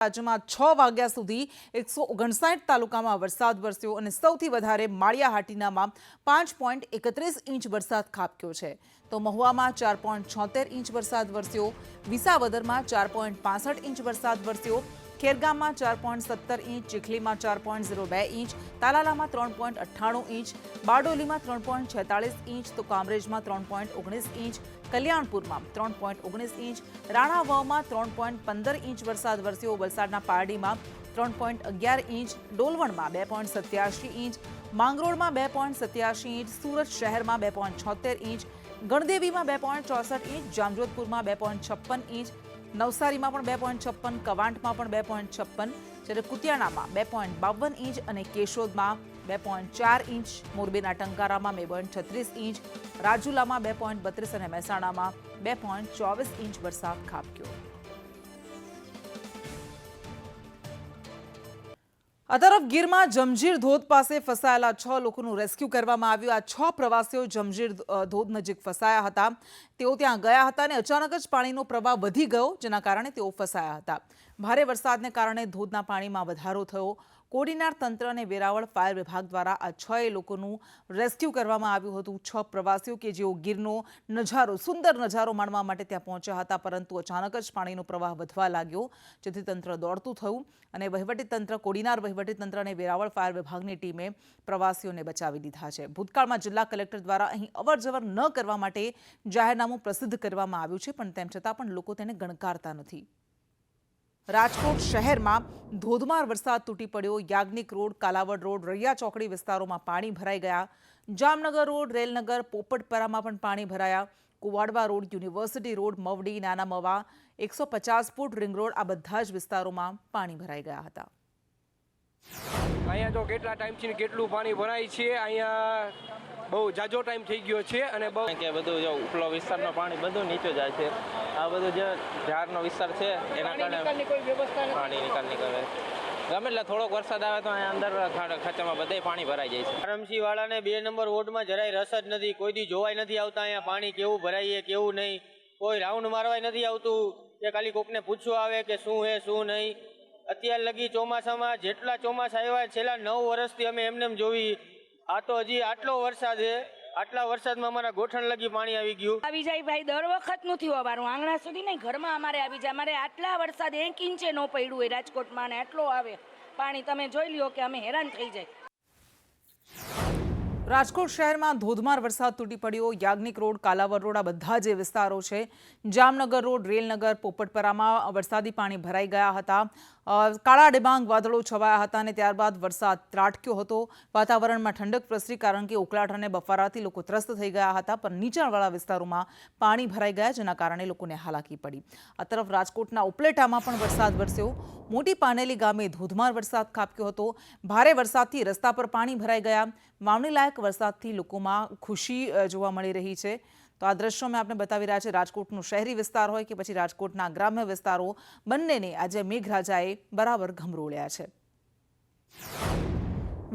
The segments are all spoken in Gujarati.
રાજ્યમાં 6 વાગ્યા સુધી 159 તાલુકામાં વરસાદ વરસ્યો અને સૌથી વધારે માળિયાહાટીનામાં 5.31 ઇંચ વરસાદ ખાબક્યો છે તો મહુવામાં 4.76 ઇંચ વરસાદ વરસ્યો, વિસાવદરમાં 4.65 ઇંચ વરસાદ વરસ્યો, ખેરગામમાં 4.17 ઇંચ, ચીખલીમાં 4.02 ઇંચ, તાલાલામાં 3.98 ઇંચ, બારડોલીમાં 3.46 ઇંચ તો કામરેજમાં 3.19 ઇંચ, કલ્યાણપુરમાં 3.19 ઇંચ, રાણાવાવમાં 3.15 ઇંચ વરસાદ વરસ્યો, વલસાડના પારડીમાં 3.11 ઇંચ, ડોલવણમાં 2.87 ઇંચ, માંગરોળમાં 2.87 ઇંચ, સુરત શહેરમાં 2.76 ઇંચ, ગણદેવીમાં 2.64 ઇંચ, જામજોધપુરમાં 2.56 ઇંચ, નવસારીમાં પણ 2.56, કવાંટમાં પણ 2.56, જ્યારે કુતિયાણામાં 2.52 ઇંચ અને કેશોદમાં 2.4 ઇંચ, મોરબીના ટંકારામાં 2.36 ઇંચ, રાજુલામાં 2.32 અને મહેસાણામાં 2.24 ઇંચ વરસાદ ખાબક્યો. આ તરફ ગીરમાં જમજીર ધોધ પાસે ફસાયેલા 6 લોકોનું રેસ્ક્યુ કરવામાં આવ્યું. આ 6 પ્રવાસીઓ જમજીર ધોધ નજીક ફસાયા હતા. તેઓ ત્યાં ગયા હતા અને અચાનક જ પાણીનો પ્રવાહ વધી ગયો, જેના કારણે તેઓ ફસાયા હતા. ભારે વરસાદને કારણે ધોધના પાણીમાં વધારો થયો. કોડીનાર તંત્ર અને વેરાવળ ફાયર વિભાગ દ્વારા આ 6 લોકોનું રેસ્ક્યુ કરવામાં આવ્યું હતું. 6 પ્રવાસીઓ કે જેઓ ગીરનો નજારો, સુંદર નજારો માણવા માટે ત્યાં પહોંચ્યા હતા, પરંતુ અચાનક જ પાણીનો પ્રવાહ વધવા લાગ્યો, જેથી તંત્ર દોડતું થયું અને વહીવટીતંત્ર, કોડીનાર વહીવટીતંત્ર અને વેરાવળ ફાયર વિભાગની ટીમે પ્રવાસીઓને બચાવી લીધા છે. ભૂતકાળમાં જિલ્લા કલેક્ટર દ્વારા અહીં અવરજવર ન કરવા માટે જાહેરનામું પ્રસિદ્ધ કરવામાં આવ્યું છે, પણ તેમ છતાં પણ લોકો તેને ગણકારતા નથી. રાજકોટ શહેરમાં ધોધમાર વરસાદ તૂટી પડ્યો. યાજ્ઞિક રોડ, કાલાવડ રોડ, રૈયા ચોકડી વિસ્તારોમાં પાણી ભરાઈ ગયા. જામનગર રોડ, રેલનગર, પોપટપરામાં પણ પાણી ભરાયા. Kuvadva road, university road, Mavdi, નાના મવા, 150 ફૂટ રિંગ રોડ, આ બધા જ વિસ્તારોમાં પાણી ભરાઈ ગયા હતા. અહીંયા તો કેટલા ટાઈમથી કેટલું પાણી ભરાય છે, અહીંયા બહુ જાજો ટાઈમ થઈ ગયો છે અને બહુ કે બધું જો ઉપલો વિસ્તારનું પાણી બધું નીચે જાય છે. આ બધું જે ઝાડનો વિસ્તાર છે એના કારણે કોઈ વ્યવસ્થા પાણી નિકાલ નીકળે. ગમે એટલે થોડોક વરસાદ આવે તો અહીંયા અંદર ખાચામાં બધે પાણી ભરાઈ જાય છે. આરએમસી વાળાને 2 નંબર વોર્ડમાં જરાય રસ જ નથી. કોઈ દી જોવાય નથી આવતા અહીંયા પાણી કેવું ભરાઈએ કેવું નહીં. કોઈ રાઉન્ડ મારવાય નથી આવતું કે ખાલી કોકને પૂછવા આવે કે શું હે શું નહીં. અત્યાર લગી ચોમાસામાં જેટલા ચોમાસા આવ્યા છેલ્લા 9 વર્ષથી અમે એમને જોવી. આ તો હજી આટલો વરસાદ છે, આટલા વરસાદમાં અમારા ગોઠણ લગી પાણી આવી ગયું. આવી જાય ભાઈ, દર વખત નથી અમારું આંગણા સુધી નહીં, ઘરમાં અમારે આવી જાય. અમારે આટલા વરસાદ 1 ઇંચે ન પડ્યું હોય રાજકોટમાં, અને આટલો આવે પાણી, તમે જોઈ લ્યો કે અમે હેરાન થઈ જાય. રાજકોટ શહેરમાં ધોધમાર વરસાદ તૂટી પડ્યો. યાજ્ઞિક રોડ, કાલાવડ રોડ, આ બધા જે વિસ્તારો છે, જામનગર રોડ, રેલનગર, પોપટપરામાં વરસાદી પાણી ભરાઈ ગયા હતા. કાળા ડિબાંગ વાદળો છવાયા હતા અને ત્યારબાદ વરસાદ ત્રાટક્યો હતો. વાતાવરણમાં ઠંડક પ્રસરી, કારણ કે ઉકળાટ અને બફારાથી લોકો ત્રસ્ત થઈ ગયા હતા, પણ નીચાણવાળા વિસ્તારોમાં પાણી ભરાઈ ગયા, જેના કારણે લોકોને હાલાકી પડી. આ તરફ રાજકોટના ઉપલેટામાં પણ વરસાદ વરસ્યો. મોટી પાનેલી ગામે ધોધમાર વરસાદ ખાબક્યો હતો. ભારે વરસાદથી રસ્તા પર પાણી ભરાઈ ગયા. વાવણીલાયક વરસાદથી લોકોમાં ખુશી જોવા મળી રહી છે. તો આ દ્રશ્યો મેં આપને બતાવી રહ્યા છે. રાજકોટનો શહેરી વિસ્તાર હોય કે પછી રાજકોટના ગ્રામ્ય વિસ્તારો, બંનેને આજે મેઘરાજાએ બરાબર ઘમરોળ્યા છે.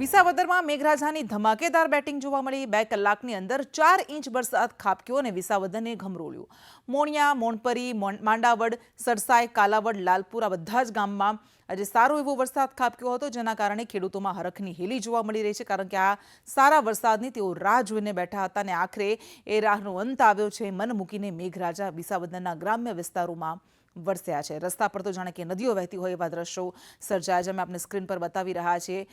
વિસાવદરમાં મેઘરાજાની ધમાકેદાર બેટિંગ જોવા મળી. 2 કલાકની અંદર 4 ઇંચ વરસાદ ખાબક્યો અને વિસાવદરને ઘમરોળ્યું. મોણિયા, મોણપરી, માંડાવડ, સરસાઈ, કાલાવડ, લાલપુર, આ બધા જ ગામમાં આજે સારો એવો વરસાદ ખાબક્યો હતો, જેના કારણે ખેડૂતોમાં હરખની હેલી જોવા મળી રહી છે, કારણ કે આ સારા વરસાદની તેઓ રાહ જોઈને બેઠા હતા અને આખરે એ રાહનો અંત આવ્યો છે. મન મૂકીને મેઘરાજા વિસાવદરના ગ્રામ્ય વિસ્તારોમાં વરસ્યા છે. રસ્તા પર તો જાણે કે નદીઓ વહેતી હોય એવા દ્રશ્યો સર્જાયા, જેમ આપણે સ્ક્રીન પર બતાવી રહ્યા છીએ.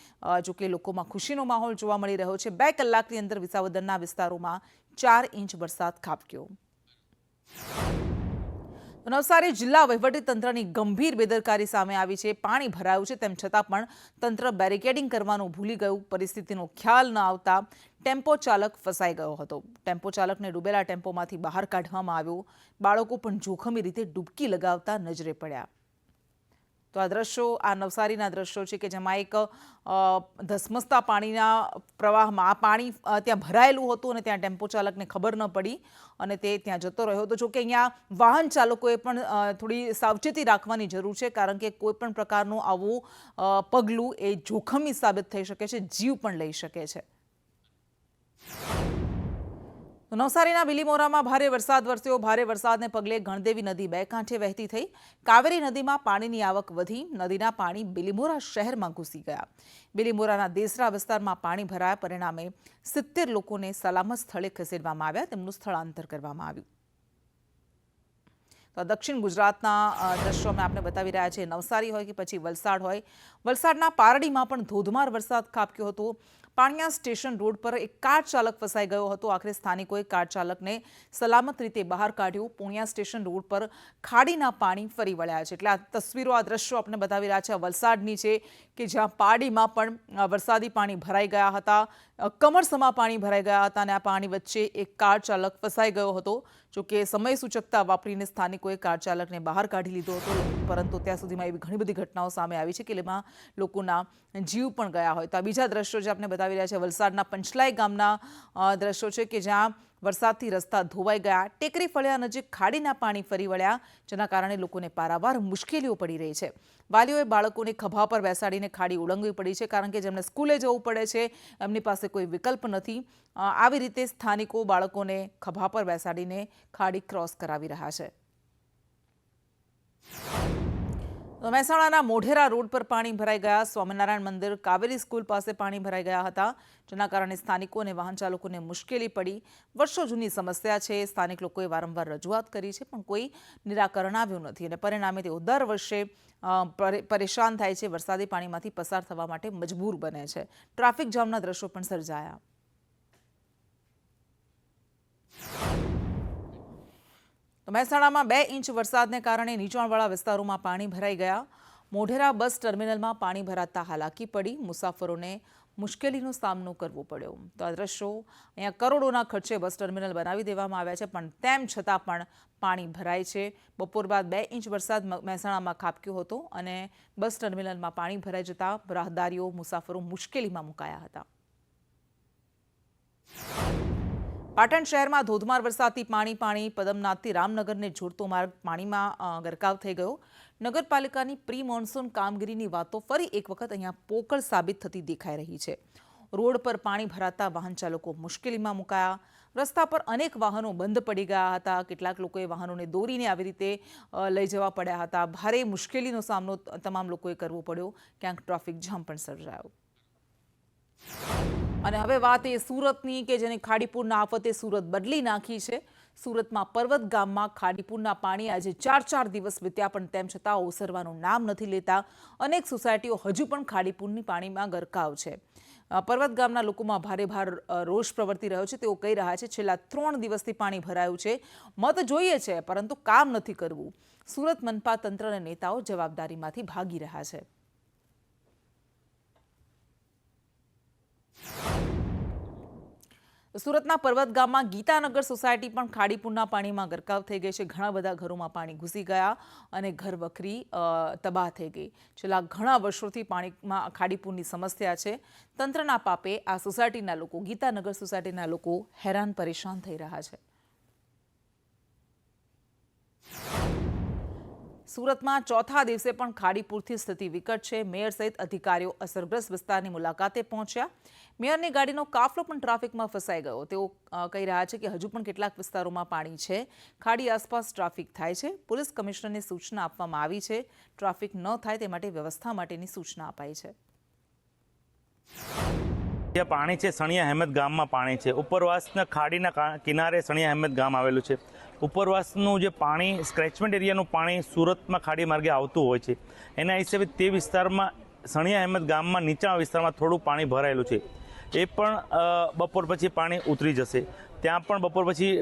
જો કે લોકોમાં ખુશીનો માહોલ જોવા મળી રહ્યો છે. 2 કલાકની અંદર વિસાવદરના વિસ્તારોમાં 4 ઇંચ વરસાદ ખાબક્યો. નવસારી જિલ્લા વહીવટીતંત્રની ગંભીર બેદરકારી સામે આવી છે. પાણી ભરાયું છે, તેમ છતાં પણ તંત્ર બેરિકેડિંગ કરવાનું ભૂલી ગયું. પરિસ્થિતિનો ખ્યાલ ન આવતા ટેમ્પો ચાલક ફસાઈ ગયો હતો. ટેમ્પો ચાલકને ડૂબેલા ટેમ્પોમાંથી બહાર કાઢવામાં આવ્યો. બાળકો પણ જોખમી રીતે ડૂબકી લગાવતા નજરે પડ્યા. તો આ દ્રશ્યો, આ નવસારીના દ્રશ્યો છે કે જેમાં એક ધસમસતા પાણીના પ્રવાહમાં આ પાણી ત્યાં ભરાયેલું હતું અને ત્યાં ટેમ્પો ચાલકને ખબર ન પડી અને તે ત્યાં જતો રહ્યો હતો. જોકે અહીંયા વાહન ચાલકોએ પણ થોડી સાવચેતી રાખવાની જરૂર છે, કારણ કે કોઈ પણ પ્રકારનું આવું પગલું એ જોખમી સાબિત થઈ શકે છે, જીવ પણ લઈ શકે છે. તો નવસારીના બિલીમોરામાં ભારે વરસાદ વરસ્યો. ભારે વરસાદને પગલે ગણદેવી નદી બે કાંઠે વહેતી થઈ. કાવેરી નદીમાં પાણીની આવક વધી. નદીના પાણી બિલીમોરા શહેરમાં ઘૂસી ગયા. બિલીમોરાના દેસરા વિસ્તારમાં પાણી ભરાયા. પરિણામે 70 લોકોને સલામત સ્થળે ખસેડવામાં આવ્યા. તેમનું સ્થળાંતર કરવામાં આવ્યું. તો દક્ષિણ ગુજરાતના દ્રશ્યો અમે આપને બતાવી રહ્યા છીએ. નવસારી હોય કે પછી વલસાડ હોય, વલસાડના પારડીમાં પણ ધોધમાર વરસાદ ખાબક્યો હતો. પાણિયા સ્ટેશન રોડ પર એક કાર ચાલક ફસાઈ ગયો હતો. આખરે સ્થાનિકોએ કાર ચાલકને સલામત રીતે બહાર કાઢ્યો. પૂર્ણિયા સ્ટેશન રોડ પર ખાડીના પાણી ફરી વળ્યા છે. એટલે આ તસવીરો, આ દ્રશ્યો આપણે બતાવી રહ્યા છે વલસાડની છે, કે જ્યાં પારડીમાં પણ વરસાદી પાણી ભરાઈ ગયા હતા. કમરસમાં પાણી ભરાઈ ગયા હતા અને આ પાણી વચ્ચે એક કાર ચાલક ફસાઈ ગયો હતો. જોકે સમય સૂચકતા વાપરીને સ્થાનિકોએ કાર ચાલકને બહાર કાઢી લીધો હતો, પરંતુ ત્યાં સુધીમાં એવી ઘણી બધી ઘટનાઓ સામે આવી છે કે જેમાં લોકોના જીવ પણ ગયા હોય. તો આ બીજા દ્રશ્યો જે આપણે બતાવી રહ્યા છે વલસાડના પંચલાઈ ગામના દ્રશ્યો છે, કે જ્યાં વરસાદથી રસ્તા ધોવાઈ ગયા. ટેકરી ફળિયા નજીક ખાડીના પાણી ફરી વળ્યા, જેના કારણે લોકોને પારાવાર મુશ્કેલીઓ પડી રહી છે. વાલીઓએ બાળકોને ખભા પર બેસાડીને ખાડી ઓળંગવી પડી છે, કારણ કે જેમને સ્કૂલે જવું પડે છે એમની પાસે કોઈ વિકલ્પ નથી. આવી રીતે સ્થાનિકો બાળકોને ખભા પર બેસાડીને ખાડી ક્રોસ કરાવી રહ્યા છે. મહેસાણાના મોઢેરા રોડ પર પાણી ભરાઈ ગયા. સ્વામિનારાયણ મંદિર, કાવેરી સ્કૂલ પાસે પાણી ભરાઈ ગયા હતા, જેના કારણે સ્થાનિકો અને વાહન ચાલકોને મુશ્કેલી પડી. વર્ષો જૂની સમસ્યા છે. સ્થાનિક લોકોએ વારંવાર રજૂઆત કરી છે, પણ કોઈ નિરાકરણ આવ્યું નથી અને પરિણામે તેઓ દર વર્ષે પરેશાન થાય છે. વરસાદી પાણીમાંથી પસાર થવા માટે મજબૂર બને છે. ટ્રાફિક જામના દ્રશ્યો પણ સર્જાયા. તો મહેસાણામાં 2 ઇંચ વરસાદને કારણે નીચાણવાળા વિસ્તારોમાં પાણી ભરાઈ ગયા. મોઢેરા બસ ટર્મિનલમાં પાણી ભરાતા હાલાકી પડી. મુસાફરોને મુશ્કેલીનો સામનો કરવો પડ્યો. તો આ દ્રશ્યો, અહીંયા કરોડોના ખર્ચે બસ ટર્મિનલ બનાવી દેવામાં આવ્યા છે, પણ તેમ છતાં પણ પાણી ભરાય છે. બપોર બાદ 2 ઇંચ વરસાદ મહેસાણામાં ખાબક્યો હતો અને બસ ટર્મિનલમાં પાણી ભરાઈ જતા રાહદારીઓ, મુસાફરો મુશ્કેલીમાં મુકાયા હતા. પાટણ શહેરમાં ધોધમાર વરસાદથી પાણી. પદમનાથથી રામનગરને જોડતો માર્ગ પાણીમાં ગરકાવ થઈ ગયો. નગરપાલિકાની પ્રી મોન્સૂન કામગીરીની વાતો ફરી એક વખત અહીંયા પોકળ સાબિત થતી દેખાઈ રહી છે. રોડ પર પાણી ભરાતા વાહન ચાલકો મુશ્કેલીમાં મુકાયા. રસ્તા પર અનેક વાહનો બંધ પડી ગયા હતા. કેટલાક લોકોએ વાહનોને દોરીને આવી રીતે લઈ જવા પડ્યા હતા. ભારે મુશ્કેલીનો સામનો તમામ લોકોએ કરવો પડ્યો. ક્યાંક ટ્રાફિક જામ પણ સર્જાયો. અને હવે વાત એ સુરતની, કે જેની ખાડીપુરના આફતે સુરત બદલી નાખી છે. સુરતમાં પર્વત ગામમાં ખાડીપુરના પાણી આજે 4 દિવસ વીત્યા, પણ તેમ છતાં ઓસરવાનું નામ નથી લેતા. અનેક સોસાયટીઓ હજુ પણ ખાડીપુરની પાણીમાં ગરકાવ છે. પર્વત ગામના લોકોમાં ભારે રોષ પ્રવર્તી રહ્યો છે. તેઓ કહી રહ્યા છે છેલ્લા 3 દિવસથી પાણી ભરાયું છે, મત જોઈએ છે પરંતુ કામ નથી કરવું. સુરત મનપા તંત્ર અને નેતાઓ જવાબદારીમાંથી ભાગી રહ્યા છે. સુરતના પર્વત ગામમાં ગીતાનગર સોસાયટી પણ ખાડીપુરના પાણીમાં ગરકાવ થઈ ગઈ છે. ઘણા બધા ઘરોમાં પાણી ઘૂસી ગયા અને ઘર વખરી તબાહ થઈ ગઈ. છેલ્લા ઘણા વર્ષોથી પાણીમાં ખાડીપુરની સમસ્યા છે. તંત્રના પાપે આ સોસાયટીના લોકો, ગીતાનગર સોસાયટીના લોકો હેરાન પરેશાન થઈ રહ્યા છે. સુરતમાં ચોથા દિવસે પણ ખાડીપુરથી સ્થિતિ વિકટ છે. મેયર સહિત અધિકારીઓ અસરગ્રસ્ત વિસ્તારની મુલાકાતે પહોંચ્યા. મેયરની ગાડીનો કાફલો પણ ટ્રાફિકમાં ફસાઈ ગયો. તેઓ કહી રહ્યા છે કે હજુ પણ કેટલાક વિસ્તારોમાં પાણી છે. ખાડી આસપાસ ટ્રાફિક થાય છે. પોલીસ કમિશનરને સૂચના આપવામાં આવી છે. ટ્રાફિક ન થાય તે માટે વ્યવસ્થા માટેની સૂચના અપાઈ છે. જે પાણી છે સણિયા અહેમદ ગામમાં પાણી છે. ઉપરવાસના ખાડીના કિનારે સણિયા અહેમદ ગામ આવેલું છે. ઉપરવાસનું જે પાણી, સ્ક્રેચમેન્ટ એરિયાનું પાણી સુરતમાં ખાડી માર્ગે આવતું હોય છે. એના હિસાબે તે વિસ્તારમાં સણિયા અહેમદ ગામમાં નીચા વિસ્તારમાં થોડું પાણી ભરાયેલું છે. એ પણ બપોર પછી પાણી ઉતરી જશે. ત્યાં પણ બપોર પછી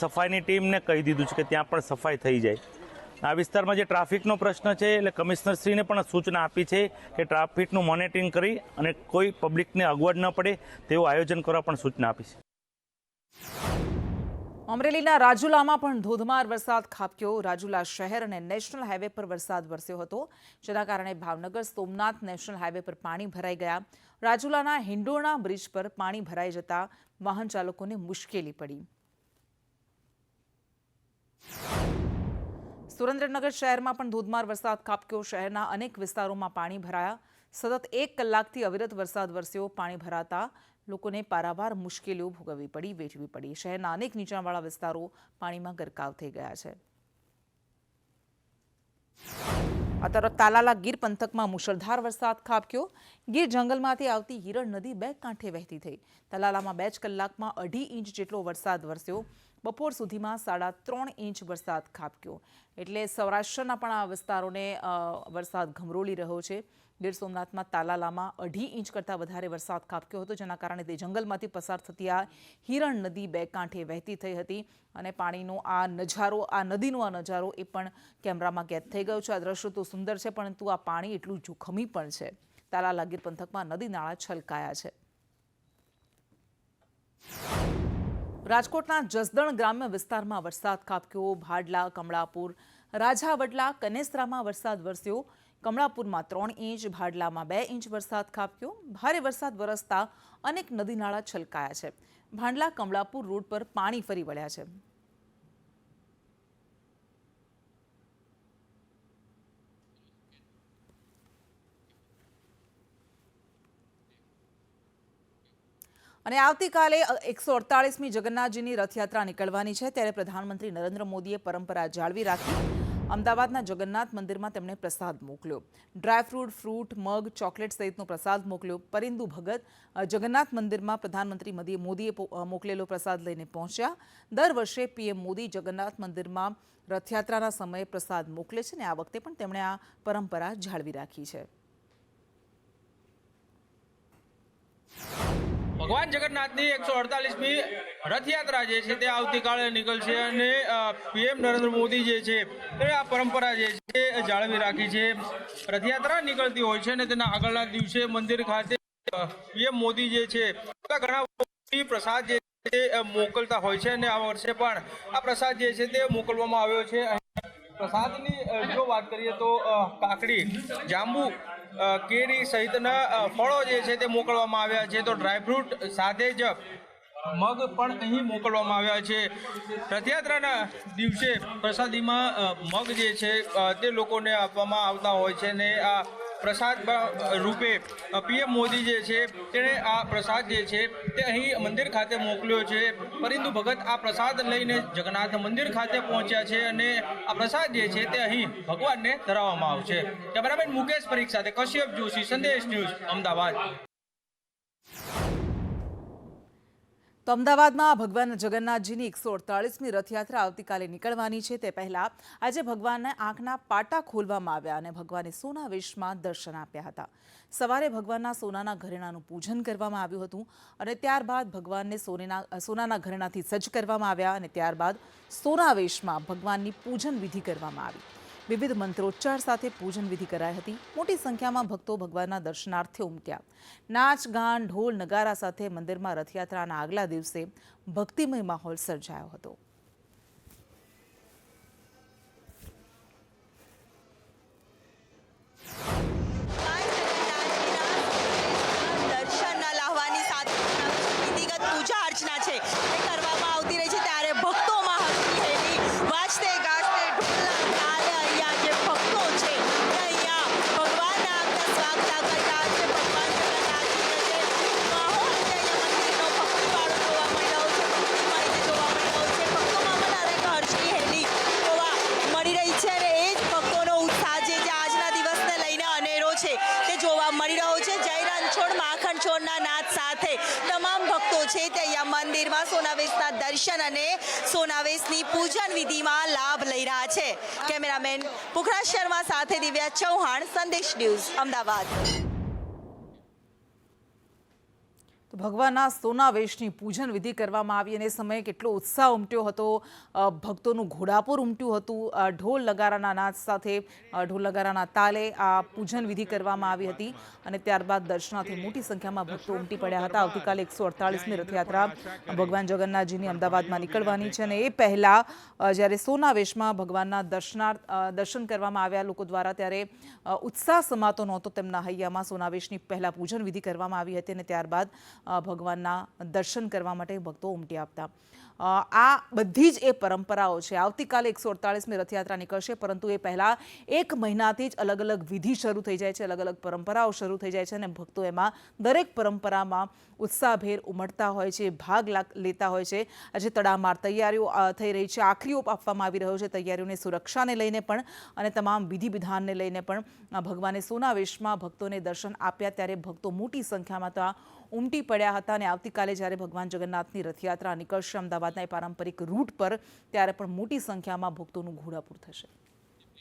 સફાઈની ટીમને કહી દીધું છે કે ત્યાં પણ સફાઈ થઈ જાય. આ વિસ્તારમાં જે ટ્રાફિકનો પ્રશ્ન છે, એટલે કમિશનરશ્રીને પણ સૂચના આપી છે કે ટ્રાફિકનું મોનિટરિંગ કરી અને કોઈ પબ્લિકને અગવડ ન પડે તેવું આયોજન કરવા પણ સૂચના આપી છે. અમરેલીના રાજુલામાં પણ ધોધમાર વરસાદ ખાબક્યો. રાજુલા શહેર અને નેશનલ હાઈવે પર વરસાદ વરસ્યો હતો, જેના કારણે ભાવનગર સોમનાથ નેશનલ હાઈવે પર પાણી ભરાઈ ગયા. રાજુલાના હિંડોણા બ્રિજ પર પાણી ભરાઈ જતા વાહન ચાલકોને મુશ્કેલી પડી. સુરેન્દ્રનગર શહેરમાં પણ ધોધમાર વરસાદ ખાબક્યો. શહેરના અનેક વિસ્તારોમાં પાણી ભરાયા. સતત 1 કલાકથી અવિરત વરસાદ વરસ્યો. પાણી ભરાતા લોકોને પારાવાર મુશ્કેલીઓ વેઠવી પડી. શહેરના અનેક નીચાણવાળા વિસ્તારો પાણીમાં ગરકાવ થઈ ગયા છે. આ તરફ તાલાલા ગીર પંથકમાં મુશળધાર વરસાદ ખાબક્યો. ગીર જંગલમાંથી આવતી હિરણ નદી બે કાંઠે વહેતી થઈ. તલાલામાં 2 જ કલાકમાં 2.5 ઇંચ જેટલો વરસાદ વરસ્યો. બપોર સુધીમાં 3.5 ઇંચ વરસાદ ખાબક્યો. એટલે સૌરાષ્ટ્રના પણ આ વિસ્તારોને વરસાદ ઘમરોળી રહ્યો છે. ગીર સોમનાથમાં તાલાલામાં 2.5 ઇંચ કરતાં વધારે વરસાદ ખાબક્યો હતો, જેના કારણે તે જંગલમાંથી પસાર થતી આ હિરણ નદી બે કાંઠે વહેતી થઈ હતી અને પાણીનો આ નદીનો આ નજારો એ પણ કેમેરામાં કેદ થઈ ગયો છે. આ દ્રશ્યો તો સુંદર છે, પરંતુ આ પાણી એટલું જોખમી પણ છે. તાલાલા ગીર પંથકમાં નદી નાળા છલકાયા છે. રાજકોટના જસદણ ગ્રામ્ય વિસ્તારમાં વરસાદ ખાબક્યો. ભાડલા, કમળાપુર, રાજાવડલા, કનેસરામાં વરસાદ વરસ્યો. કમળાપુરમાં 3 ઇંચ, ભાડલામાં 2 ઇંચ વરસાદ ખાબક્યો. ભારે વરસાદ વરસતા અનેક નદી નાળા છલકાયા છે. ભાંડલા કમળાપુર રોડ પર પાણી ફરી વળ્યા છે. અને આવતીકાલે 148મી જગન્નાથજીની રથયાત્રા નીકળવાની છે, ત્યારે પ્રધાનમંત્રી નરેન્દ્ર મોદીએ પરંપરા જાળવી રાખી. અમદાવાદના જગન્નાથ મંદિરમાં તેમણે પ્રસાદ મોકલ્યો. ડ્રાયફ્રૂટ, ફ્રૂટ, મગ, ચોકલેટ સહિતનો પ્રસાદ મોકલ્યો. પરિંદુ ભગત જગન્નાથ મંદિરમાં પ્રધાનમંત્રી મોદીએ મોકલેલો પ્રસાદ લઈને પહોંચ્યા. દર વર્ષે પીએમ મોદી જગન્નાથ મંદિરમાં રથયાત્રાના સમયે પ્રસાદ મોકલે છે, અને આ વખતે પણ તેમણે આ પરંપરા જાળવી રાખી છે. ભગવાન જગન્નાથની 148મી રથયાત્રા જે છે તે આવતીકાલે નીકળશે અને પીએમ નરેન્દ્ર મોદી જે છે તે આ પરંપરા જે છે જાળવી રાખી છે. રથયાત્રા નીકળતી હોય છે અને તેના આગળના દિવસે મંદિર ખાતે પીએમ મોદી જે છે ઘણા પ્રસાદ જે છે મોકલતા હોય છે અને આ વર્ષે પણ આ પ્રસાદ જે છે તે મોકલવામાં આવ્યો છે. પ્રસાદની જો વાત કરીએ તો કાકડી, જાંબુ, કેરી સહિતના ફળો જે છે તે મોકલવામાં આવ્યા છે. તો ડ્રાયફ્રૂટ સાથે જ મગ પણ અહીં મોકલવામાં આવ્યા છે. રથયાત્રાના દિવસે પ્રસાદીમાં મગ જે છે તે લોકોને આપવામાં આવતા હોય છે અને આ પ્રસાદ રૂપે પીએમ મોદી જે છે તેણે આ પ્રસાદ જે છે તે અહીં મંદિર ખાતે મોકલ્યો છે. પરિંદુ ભગત આ પ્રસાદ લઈને જગન્નાથ મંદિર ખાતે પહોંચ્યા છે અને આ પ્રસાદ જે છે તે અહીં ભગવાનને ધરાવવામાં આવશે. કેમેરામેન મુકેશ પરીખ સાથે કશ્યપ જોશી, સંદેશ ન્યૂઝ, અમદાવાદ. તો અમદાવાદમાં ભગવાન જગન્નાથજીની 148મી રથયાત્રા આવતીકાલે નીકળવાની છે. તે પહેલા આજે ભગવાનને આંખના પાટા ખોલવામાં આવ્યા અને ભગવાને સોના વેશમાં દર્શન આપ્યા હતા. સવારે ભગવાનના સોનાના ઘરેણાનું પૂજન કરવામાં આવ્યું હતું અને ત્યારબાદ ભગવાનને સોનાના ઘરેણાથી સજ્જ કરવામાં આવ્યા અને ત્યારબાદ સોના વેશમાં ભગવાનની પૂજન વિધિ કરવામાં આવી. વિવિધ મંત્રોચ્ચાર સાથે પૂજન વિધિ કરાઈ હતી. મોટી સંખ્યામાં ભક્તો ભગવાનના દર્શનાર્થે ઉમટ્યા. નાચ, ગાન, ઢોલ, નગારા સાથે મંદિરમાં રથયાત્રાના આગલા દિવસે ભક્તિમય માહોલ સર્જાયો હતો. દર્શન લાવવાની સાથે વિધિગત પૂજા અર્ચના છે એ કરવામાં આવતી રહી છે, ત્યારે ભક્તોમાં હસતી હેલી વાજતે ગાજતે ઢોલના તાલે અહીંયા જે ભક્તો છે તે અહીંયા ભગવાનના આગળ સ્વાગત કરતા છે. ભગવાન જગન્નાથજી છે માહોલ છે અહીંયા મંદિરનો ભક્તિવાળો જોવા મળ્યો છે, ભક્તિમય જોવા મળ્યો છે. ભક્તોમાં પણ દરેક હર્ષની હેલી જોવા મળી રહી છે અને એ જ ભક્તોનો ઉત્સાહ જે આજના દિવસને લઈને અનેરો છે તે જોવા મળી રહ્યો છે. જય રણછોડ માખણ છોડના નાદ સાથે તમામ ભક્તો છે તે અહીંયા મંદિરમાં સોનાવેશના દર્શન અને સોનાવેશની પૂજન વિધિમાં લાભ લઈ રહ્યા છે. કેમેરામેન પુખરાજ શર્મા સાથે દિવ્યા ચૌહાણ, સંદેશ ન્યૂઝ, અમદાવાદ. તો ભગવાનના સોના વેશની પૂજન વિધિ કરવામાં આવી અને એ સમયે કેટલો ઉત્સાહ ઉમટ્યો હતો. ભક્તોનું ઘોડાપુર ઉમટ્યું હતું. ઢોલ નગારાના નાદ સાથે, ઢોલ નગારાના તાલે આ પૂજન વિધિ કરવામાં આવી હતી અને ત્યારબાદ દર્શનાર્થે મોટી સંખ્યામાં ભક્તો ઉમટી પડ્યા હતા. આવતીકાલે 148મી રથયાત્રા ભગવાન જગન્નાથજીની અમદાવાદમાં નીકળવાની છે અને એ પહેલાં જ્યારે સોના વેશમાં ભગવાનના દર્શન કરવામાં આવ્યા લોકો દ્વારા, ત્યારે ઉત્સાહ સમાતો નહોતો તેમના હૈયામાં. સોનાવેશની પહેલાં પૂજન વિધિ કરવામાં આવી હતી અને ત્યારબાદ ભગવાનના દર્શન કરવા માટે ભક્તો ઉમટી આવતા. આ બધી જ એ પરંપરાઓ છે. આવતીકાલે 148મી રથયાત્રા નીકળશે, પરંતુ એ પહેલાં 1 મહિનાથી જ અલગ અલગ વિધિ શરૂ થઈ જાય છે, અલગ અલગ પરંપરાઓ શરૂ થઈ જાય છે અને ભક્તો એમાં દરેક પરંપરામાં ઉત્સાહભેર ઉમટતા હોય છે, ભાગ લેતા હોય છે. આજે તડામાર તૈયારીઓ થઈ રહી છે, આખરી ઓપ આપવામાં આવી રહ્યો છે તૈયારીઓની સુરક્ષાને લઈને પણ અને તમામ વિધિ વિધાનને લઈને પણ. ભગવાને સોના વેશમાં ભક્તોને દર્શન આપ્યા ત્યારે ભક્તો મોટી સંખ્યામાં તો ઉમટી પડ્યા હતા અને આવતીકાલે જ્યારે ભગવાન જગન્નાથની રથયાત્રા નીકળશે અમદાવાદના પારંપરિક રૂટ પર, ત્યારે પણ મોટી સંખ્યામાં ભક્તોનું ઘોડાપૂર થશે.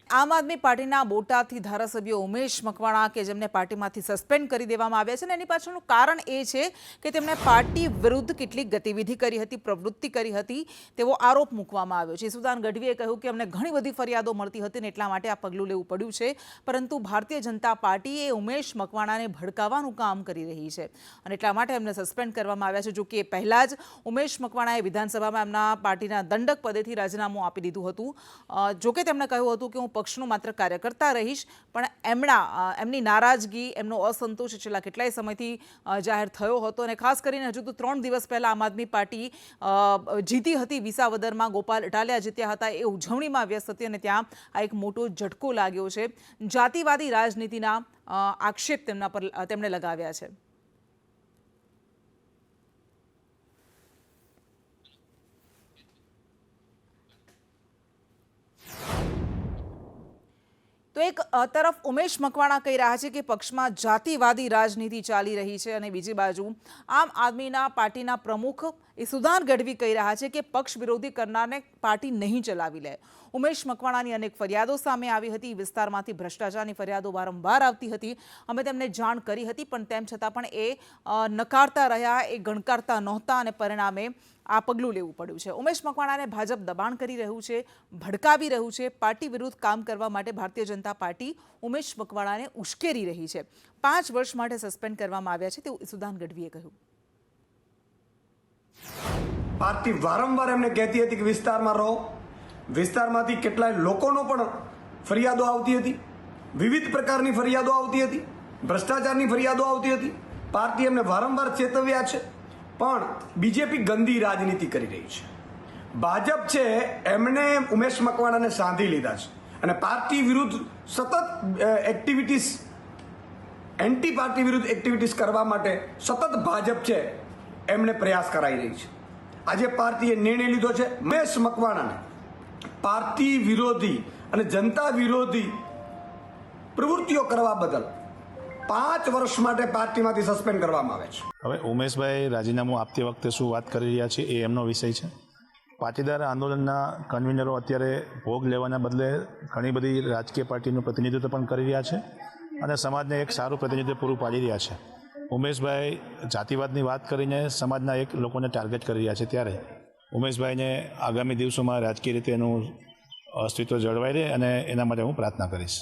આમ આદમી પાર્ટીના બોટાદથી ધારાસભ્ય ઉમેશ મકવાણા કે જેમને પાર્ટીમાંથી સસ્પેન્ડ કરી દેવામાં આવ્યા છે, અને એની પાછળનું કારણ એ છે કે તેમણે પાર્ટી વિરુદ્ધ કેટલીક ગતિવિધિ કરી હતી, પ્રવૃત્તિ કરી હતી તેવો આરોપ મૂકવામાં આવ્યો છે. ઈસુદાન ગઢવીએ કહ્યું કે અમને ઘણી બધી ફરિયાદો મળતી હતી ને એટલા માટે આ પગલું લેવું પડ્યું છે, પરંતુ ભારતીય જનતા પાર્ટી એ ઉમેશ મકવાણાને ભડકાવવાનું કામ કરી રહી છે અને એટલા માટે એમને સસ્પેન્ડ કરવામાં આવ્યા છે. જો કે પહેલાં જ ઉમેશ મકવાણાએ વિધાનસભામાં એમના પાર્ટીના દંડક પદેથી રાજીનામું આપી દીધું હતું. જોકે તેમણે કહ્યું હતું કે હું પક્ષનો માત્ર કાર્યકર્તા રહીશ, પણ એમની નારાજગી, એમનો અસંતોષ છેલ્લા કેટલાય સમયથી જાહેર થયો હતો અને ખાસ કરીને હજુ તો 3 દિવસ પહેલાં આમ આદમી પાર્ટી જીતી હતી વિસાવદરમાં, ગોપાલ ઇટાલિયા જીત્યા હતા, એ ઉજવણીમાં વ્યસ્ત હતી અને ત્યાં આ એક મોટો ઝટકો લાગ્યો છે. જાતિવાદી રાજનીતિના આક્ષેપ તેમણે લગાવ્યા છે. તો એક તરફ ઉમેશ મકવાણા કહી રહ્યા છે કે પક્ષમાં જાતિવાદી રાજનીતિ ચાલી રહી છે અને બીજી બાજુ આમ આદમીના પાર્ટીના પ્રમુખ ઈસુદાન ગઢવી કહી રહ્યા છે કે પક્ષ વિરોધી કરનારને પાર્ટી નહીં ચલાવી લે. ઉમેશ મકવાણાની અનેક ફરિયાદો સામે આવી હતી, વિસ્તારમાંથી ભ્રષ્ટાચારની ફરિયાદો વારંવાર આવતી હતી, અમે તેમને જાણ કરી હતી, પણ તેમ છતાં પણ એ નકારતા રહ્યા, એ ગણકારતા નહોતા અને પરિણામે આ પગલું લેવું પડ્યું છે. ઉમેશ મકવાણાને ભાજપ દબાણ કરી રહ્યું છે, ભડકાવી રહ્યું છે. પાર્ટી વિરુદ્ધ કામ કરવા માટે ભારતીય જનતા પાર્ટી ઉમેશ મકવાણાને ઉશ્કેરી રહી છે. 5 વર્ષ માટે સસ્પેન્ડ કરવામાં આવ્યા છે તેવું ઈસુદાન ગઢવીએ કહ્યું. પાર્ટી વારંવાર એમને કહેતી હતી કે વિસ્તારમાં રહો, વિસ્તારમાંથી કેટલાય લોકોનો પણ ફરિયાદો આવતી હતી, વિવિધ પ્રકારની ફરિયાદો આવતી હતી, ભ્રષ્ટાચારની ફરિયાદો આવતી હતી. પાર્ટી એમને વારંવાર ચેતવ્યા છે, પણ બીજેપી ગંદી રાજનીતિ કરી રહી છે. ભાજપ છે એમણે ઉમેશ મકવાણાને સાંધી લીધા છે અને પાર્ટી વિરુદ્ધ સતત એક્ટિવિટીઝ, એન્ટી પાર્ટી વિરુદ્ધ એક્ટિવિટીઝ કરવા માટે સતત ભાજપ છે એમને પ્રયાસ કરાઈ રહી છે. આજે પાર્ટીએ નિર્ણય લીધો છે ઉમેશ મકવાણાને પાર્ટી વિરોધી અને જનતા વિરોધી પ્રવૃત્તિઓ કરવા બદલ 5 વર્ષ માટે પાર્ટીમાંથી સસ્પેન્ડ કરવામાં આવે છે. હવે ઉમેશભાઈ રાજીનામું આપતી વખતે શું વાત કરી રહ્યા છે એ એમનો વિષય છે. પાટીદાર આંદોલનના કન્વીનરો અત્યારે ભોગ લેવાના બદલે ઘણી બધી રાજકીય પાર્ટીનું પ્રતિનિધિત્વ પણ કરી રહ્યા છે અને સમાજને એક સારું પ્રતિનિધિત્વ પૂરું પાડી રહ્યા છે. ઉમેશભાઈ જાતિવાદની વાત કરીને સમાજના એક લોકોને ટાર્ગેટ કરી રહ્યા છે, ત્યારે ઉમેશભાઈને આગામી દિવસોમાં રાજકીય રીતે એનું અસ્તિત્વ જળવાઈ રહે અને એના માટે હું પ્રાર્થના કરીશ.